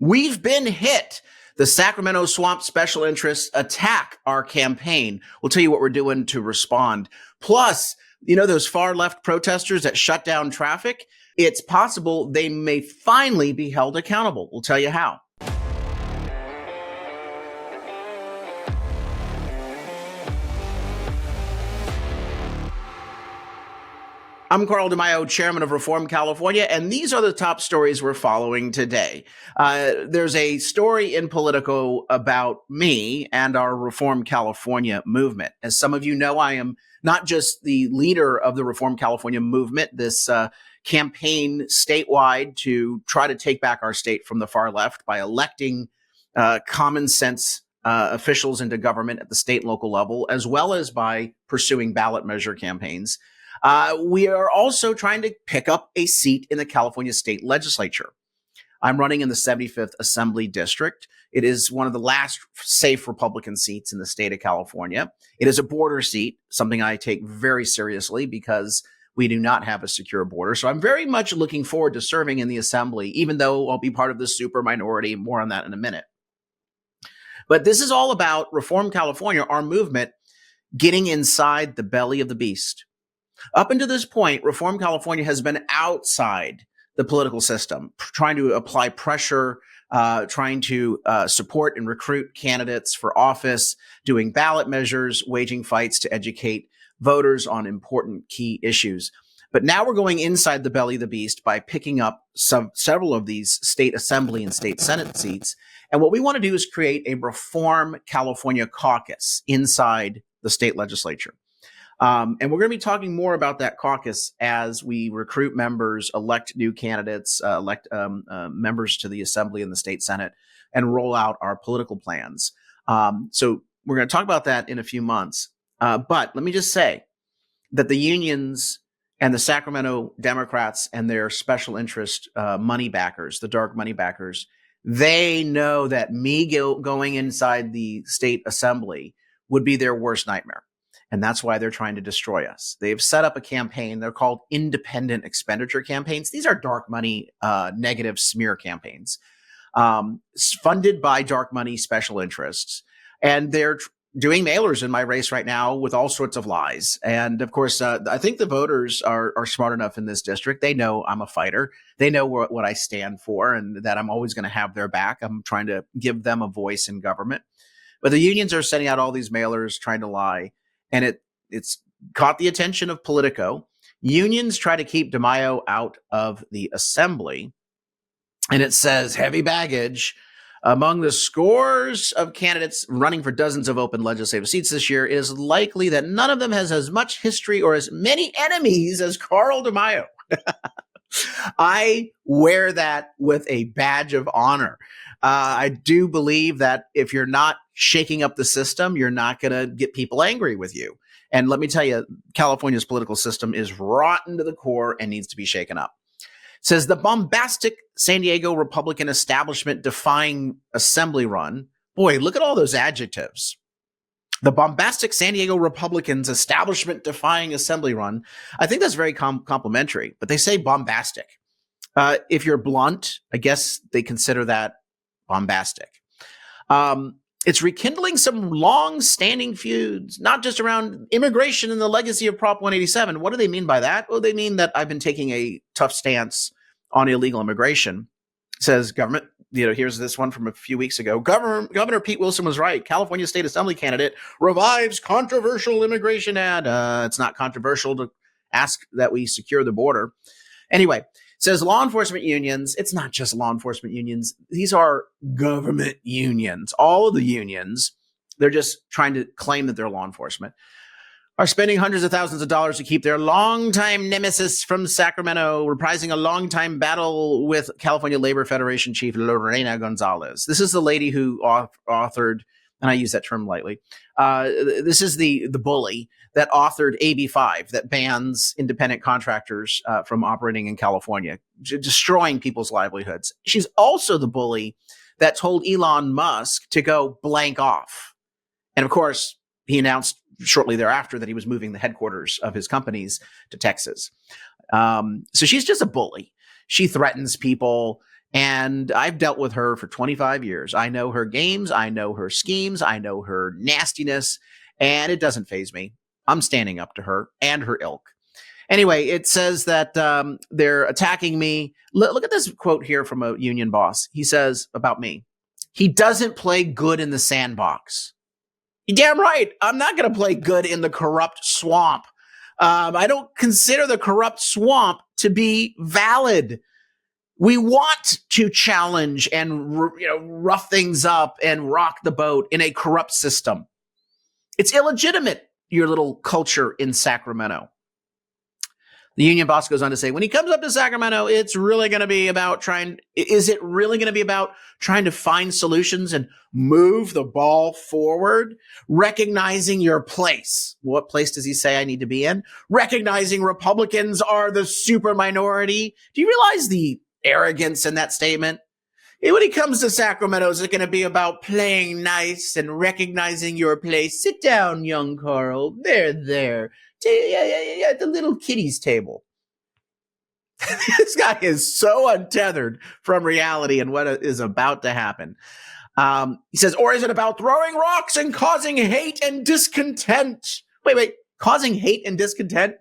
We've been hit. The Sacramento Swamp special interests attack our campaign. We'll tell you what we're doing to respond. Plus, those far left protesters that shut down traffic, it's possible they may finally be held accountable. We'll tell you how. I'm Carl DeMaio, chairman of Reform California, and these are the top stories we're following today. There's a story in Politico about me and our Reform California movement. As some of you know, I am not just the leader of the Reform California movement, this campaign statewide to try to take back our state from the far left by electing common sense officials into government at the state and local level, as well as by pursuing ballot measure campaigns. We are also trying to pick up a seat in the California state legislature. I'm running in the 75th Assembly District. It is one of the last safe Republican seats in the state of California. It is a border seat, something I take very seriously because we do not have a secure border. So I'm very much looking forward to serving in the Assembly, even though I'll be part of the super minority. More on that in a minute. But this is all about Reform California, our movement, getting inside the belly of the beast. Up until this point, Reform California has been outside the political system, trying to apply pressure, trying to support and recruit candidates for office, doing ballot measures, waging fights to educate voters on important key issues. But now we're going inside the belly of the beast by picking up several of these state assembly and state senate seats. And what we want to do is create a Reform California caucus inside the state legislature. And we're going to be talking more about that caucus as we recruit members, elect new candidates, elect members to the Assembly and the State Senate, and roll out our political plans. So we're going to talk about that in a few months. But let me just say that the unions and the Sacramento Democrats and their special interest money backers, the dark money backers, they know that me going inside the state assembly would be their worst nightmare. And that's why they're trying to destroy us. They've set up a campaign. They're called independent expenditure campaigns. These are dark money, negative smear campaigns funded by dark money special interests. And they're doing mailers in my race right now with all sorts of lies. And of course, I think the voters are smart enough in this district. They know I'm a fighter. They know what I stand for and that I'm always going to have their back. I'm trying to give them a voice in government. But the unions are sending out all these mailers trying to lie. And it's caught the attention of Politico. Unions try to keep DeMaio out of the assembly. And it says heavy baggage. Among the scores of candidates running for dozens of open legislative seats this year, it is likely that none of them has as much history or as many enemies as Carl DeMaio. I wear that with a badge of honor. I do believe that if you're not shaking up the system, you're not going to get people angry with you. And let me tell you, California's political system is rotten to the core and needs to be shaken up. It says the bombastic San Diego Republican establishment defying assembly run. Boy, look at all those adjectives. The bombastic San Diego Republicans establishment defying assembly run. I think that's very complimentary, but they say bombastic. If you're blunt, I guess they consider that bombastic. It's rekindling some long-standing feuds, not just around immigration and the legacy of Prop 187. What do they mean by that? Well, they mean that I've been taking a tough stance on illegal immigration. It says government, here's this one from a few weeks ago. Governor Pete Wilson was right. California State Assembly candidate revives controversial immigration ad. It's not controversial to ask that we secure the border. Anyway, says law enforcement unions. It's not just law enforcement unions. These are government unions. All of the unions, they're just trying to claim that they're law enforcement, are spending hundreds of thousands of dollars to keep their longtime nemesis from Sacramento, reprising a longtime battle with California Labor Federation Chief Lorena Gonzalez. This is the lady who authored, and I use that term lightly, this is the bully that authored AB 5 that bans independent contractors from operating in California, destroying people's livelihoods. She's also the bully that told Elon Musk to go blank off. And of course, he announced shortly thereafter that he was moving the headquarters of his companies to Texas. So she's just a bully. She threatens people And I've dealt with her for 25 years. I know her games. I know her schemes. I know her nastiness. And it doesn't faze me. I'm standing up to her and her ilk. Anyway, it says that they're attacking me. Look at this quote here from a union boss. He says about me, he doesn't play good in the sandbox. You're damn right. I'm not going to play good in the corrupt swamp. I don't consider the corrupt swamp to be valid. We want to challenge and rough things up and rock the boat in a corrupt system. It's illegitimate, your little culture in Sacramento. The union boss goes on to say, when he comes up to Sacramento, it's really going to be about trying to find solutions and move the ball forward, recognizing your place. What place does he say I need to be in? Recognizing Republicans are the super minority. Do you realize the arrogance in that statement? When he comes to Sacramento, is it going to be about playing nice and recognizing your place? Sit down, young Carl. There. At the little kiddies table. This guy is so untethered from reality and what is about to happen. He says, or is it about throwing rocks and causing hate and discontent? Wait, causing hate and discontent?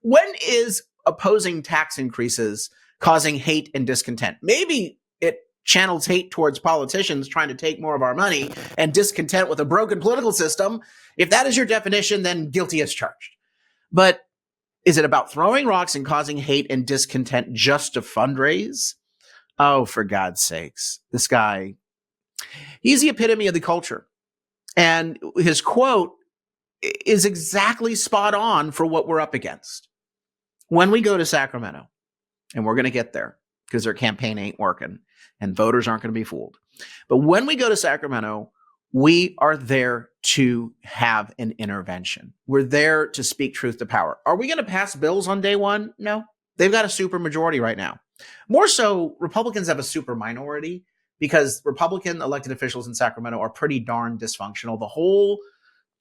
When is opposing tax increases causing hate and discontent? Maybe it channels hate towards politicians trying to take more of our money and discontent with a broken political system. If that is your definition, then guilty as charged. But is it about throwing rocks and causing hate and discontent just to fundraise? Oh, for God's sakes. This guy, he's the epitome of the culture. And his quote is exactly spot on for what we're up against. When we go to Sacramento, and we're going to get there because their campaign ain't working and voters aren't going to be fooled. But when we go to Sacramento, we are there to have an intervention. We're there to speak truth to power. Are we going to pass bills on day one? No. They've got a super majority right now. More so, Republicans have a super minority because Republican elected officials in Sacramento are pretty darn dysfunctional. The whole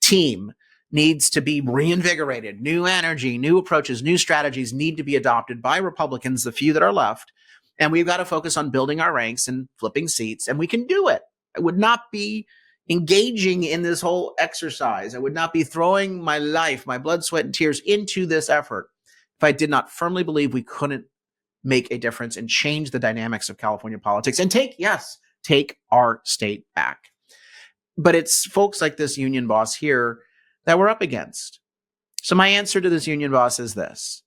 team needs to be reinvigorated. New energy, new approaches, new strategies need to be adopted by Republicans, the few that are left. And we've got to focus on building our ranks and flipping seats. And we can do it. I would not be engaging in this whole exercise. I would not be throwing my life, my blood, sweat, and tears into this effort if I did not firmly believe we couldn't make a difference and change the dynamics of California politics and take our state back. But it's folks like this union boss here that we're up against. So my answer to this union boss is this.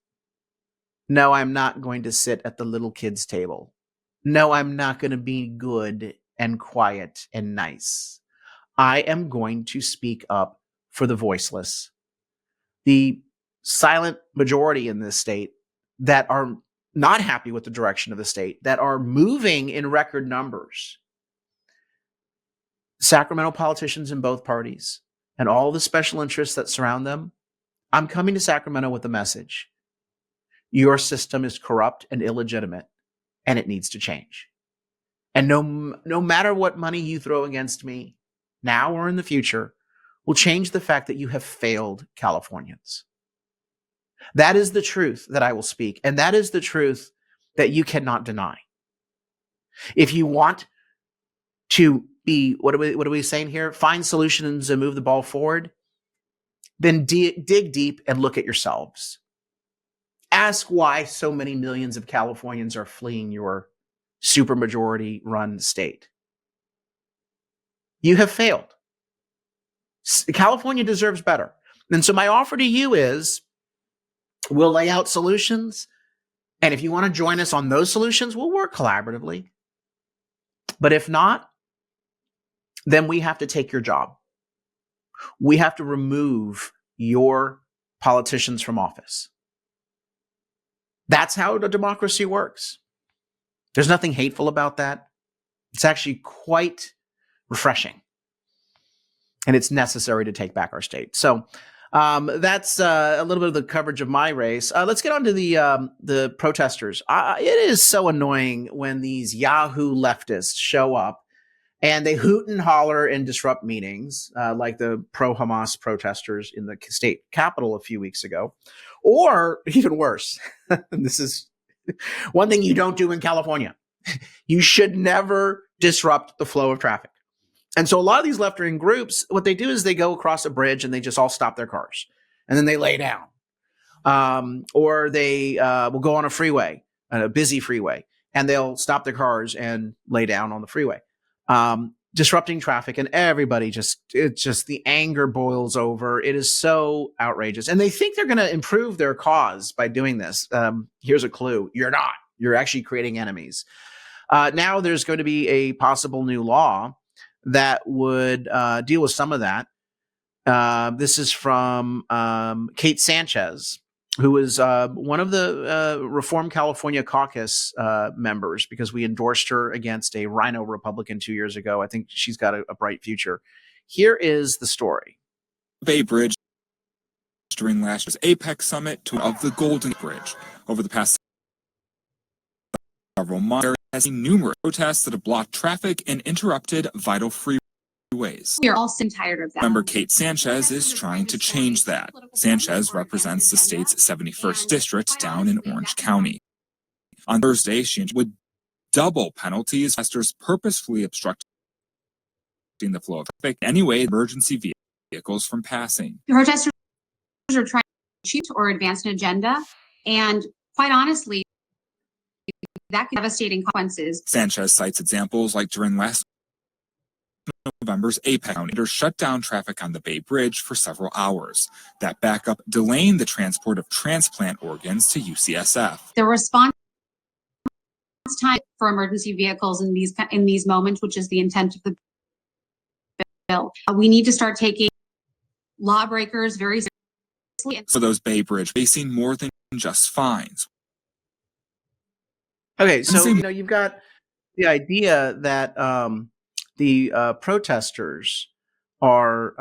No, I'm not going to sit at the little kids' table. No, I'm not going to be good and quiet and nice. I am going to speak up for the voiceless, the silent majority in this state that are not happy with the direction of the state, that are moving in record numbers. Sacramento politicians in both parties and all the special interests that surround them, I'm coming to Sacramento with a message. Your system is corrupt and illegitimate, and it needs to change. And no matter what money you throw against me, now or in the future, will change the fact that you have failed Californians. That is the truth that I will speak, and that is the truth that you cannot deny. If you want to be, what are we saying here? Find solutions and move the ball forward, then dig deep and look at yourselves. Ask why so many millions of Californians are fleeing your supermajority run state. You have failed. California deserves better. And so my offer to you is we'll lay out solutions. And if you want to join us on those solutions, we'll work collaboratively. But if not, then we have to take your job. We have to remove your politicians from office. That's how the democracy works. There's nothing hateful about that. It's actually quite refreshing. And it's necessary to take back our state. So that's a little bit of the coverage of my race. Let's get on to the protesters. It is so annoying when these Yahoo leftists show up and they hoot and holler and disrupt meetings, like the pro-Hamas protesters in the state capitol a few weeks ago. Or even worse, this is one thing you don't do in California. You should never disrupt the flow of traffic. And so a lot of these left-wing groups, what they do is they go across a bridge and they just all stop their cars and then they lay down. Or they will go on a freeway, a busy freeway, and they'll stop their cars and lay down on the freeway, disrupting traffic. And everybody the anger boils over. It is so outrageous. And they think they're going to improve their cause by doing this. Here's a clue. You're not. You're actually creating enemies. Now there's going to be a possible new law that would deal with some of that. This is from Kate Sanchez, who is one of the Reform California caucus members, because we endorsed her against a rhino Republican 2 years ago. I think she's got a bright future. Here is the story. Bay Bridge during last year's APEC summit of the Golden Bridge. Over the past several months, there has been numerous protests that have blocked traffic and interrupted vital freeways. We are all so tired of that. Member Kate Sanchez is trying to change that. Sanchez represents the state's 71st district down in Orange County. On Thursday, she would double penalties for protesters purposefully obstructing the flow of traffic anyway emergency vehicles from passing. The protesters are trying to cheat or advance an agenda, and quite honestly, that could have devastating consequences. Sanchez cites examples like during last November's APEC county shut down traffic on the Bay Bridge for several hours. That backup delaying the transport of transplant organs to UCSF. The response time for emergency vehicles in these moments, which is the intent of the bill, we need to start taking lawbreakers very seriously. For those Bay Bridge facing more than just fines. Okay, so you've got the idea that the protesters are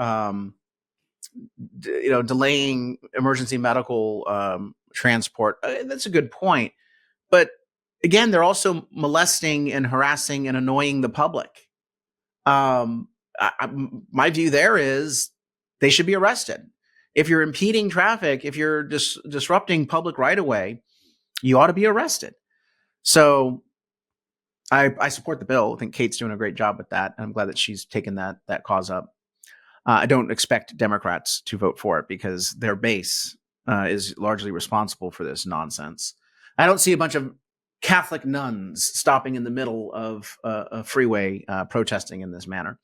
delaying emergency medical transport. That's a good point, but again, they're also molesting and harassing and annoying the public. My view there is they should be arrested. If you're impeding traffic, if you're disrupting public right of way, you ought to be arrested. So I support the bill. I think Kate's doing a great job with that. And I'm glad that she's taken that cause up. I don't expect Democrats to vote for it because their base is largely responsible for this nonsense. I don't see a bunch of Catholic nuns stopping in the middle of a freeway protesting in this manner.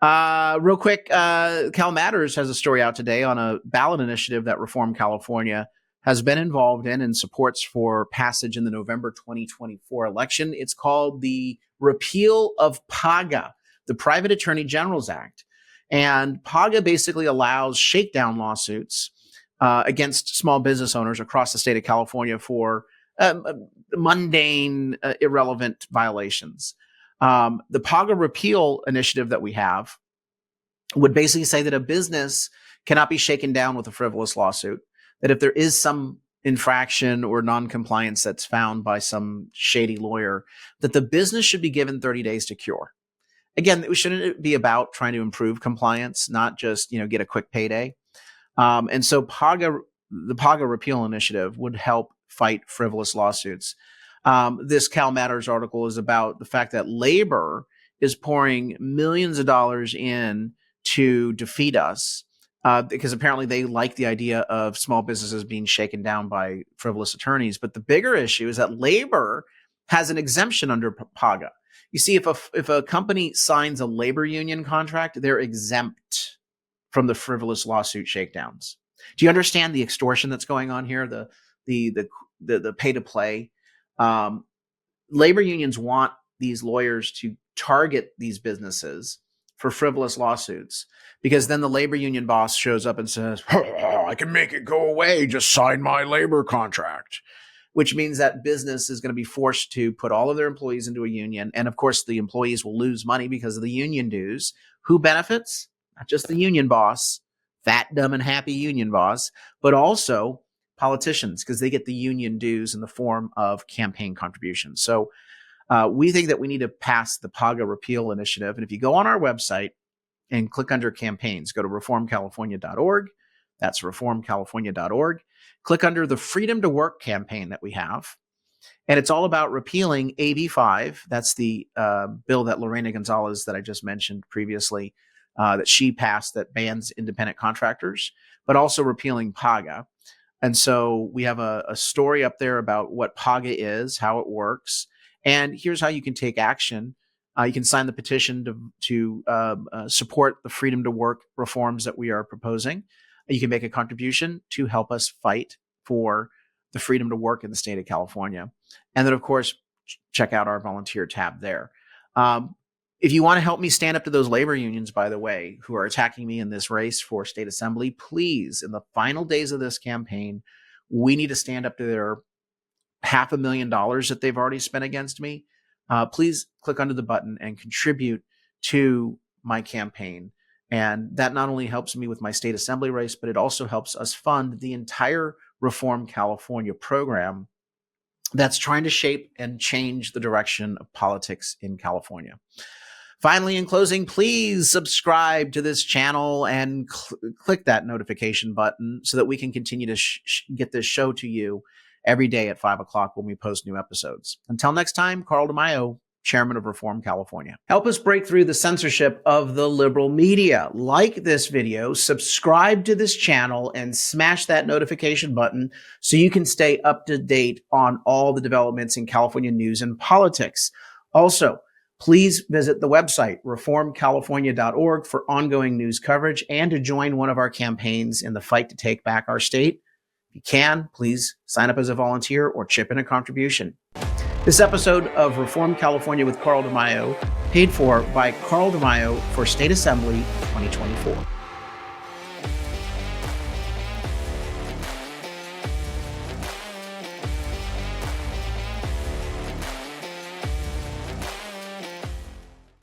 Real quick, Cal Matters has a story out today on a ballot initiative that Reform California has been involved in and supports for passage in the November 2024 election. It's called the Repeal of PAGA, the Private Attorney General's Act. And PAGA basically allows shakedown lawsuits against small business owners across the state of California for mundane, irrelevant violations. The PAGA repeal initiative that we have would basically say that a business cannot be shaken down with a frivolous lawsuit, that if there is some infraction or noncompliance that's found by some shady lawyer, that the business should be given 30 days to cure. Again, it shouldn't be about trying to improve compliance, not just get a quick payday. And so the PAGA repeal initiative would help fight frivolous lawsuits. This Cal Matters article is about the fact that labor is pouring millions of dollars in to defeat us because apparently they like the idea of small businesses being shaken down by frivolous attorneys. But the bigger issue is that labor has an exemption under PAGA. You see, if a company signs a labor union contract, they're exempt from the frivolous lawsuit shakedowns. Do you understand the extortion that's going on here? The pay to play. Labor unions want these lawyers to target these businesses for frivolous lawsuits, because then the labor union boss shows up and says, I can make it go away. Just sign my labor contract, which means that business is going to be forced to put all of their employees into a union. And of course, the employees will lose money because of the union dues. Who benefits? Not just the union boss, fat, dumb, and happy union boss, but also politicians, because they get the union dues in the form of campaign contributions. So we think that we need to pass the PAGA repeal initiative. And if you go on our website and click under campaigns, go to reformcalifornia.org. That's reformcalifornia.org. Click under the Freedom to Work campaign that we have. And it's all about repealing AB 5. That's the bill that Lorena Gonzalez, that I just mentioned previously, that she passed, that bans independent contractors, but also repealing PAGA. And so we have a story up there about what PAGA is, how it works, and here's how you can take action. You can sign the petition to support the freedom to work reforms that we are proposing. You can make a contribution to help us fight for the freedom to work in the state of California. And then, of course, check out our volunteer tab there. If you want to help me stand up to those labor unions, by the way, who are attacking me in this race for state assembly, please, in the final days of this campaign, we need to stand up to their $500,000 that they've already spent against me. Please click under the button and contribute to my campaign. And that not only helps me with my state assembly race, but it also helps us fund the entire Reform California program that's trying to shape and change the direction of politics in California. Finally, in closing, please subscribe to this channel and click that notification button so that we can continue to get this show to you every day at 5 o'clock when we post new episodes. Until next time, Carl DeMaio, Chairman of Reform California. Help us break through the censorship of the liberal media. Like this video, subscribe to this channel, and smash that notification button so you can stay up to date on all the developments in California news and politics. Also, please visit the website, reformcalifornia.org, for ongoing news coverage and to join one of our campaigns in the fight to take back our state. If you can, please sign up as a volunteer or chip in a contribution. This episode of Reform California with Carl DeMaio, paid for by Carl DeMaio for State Assembly 2024.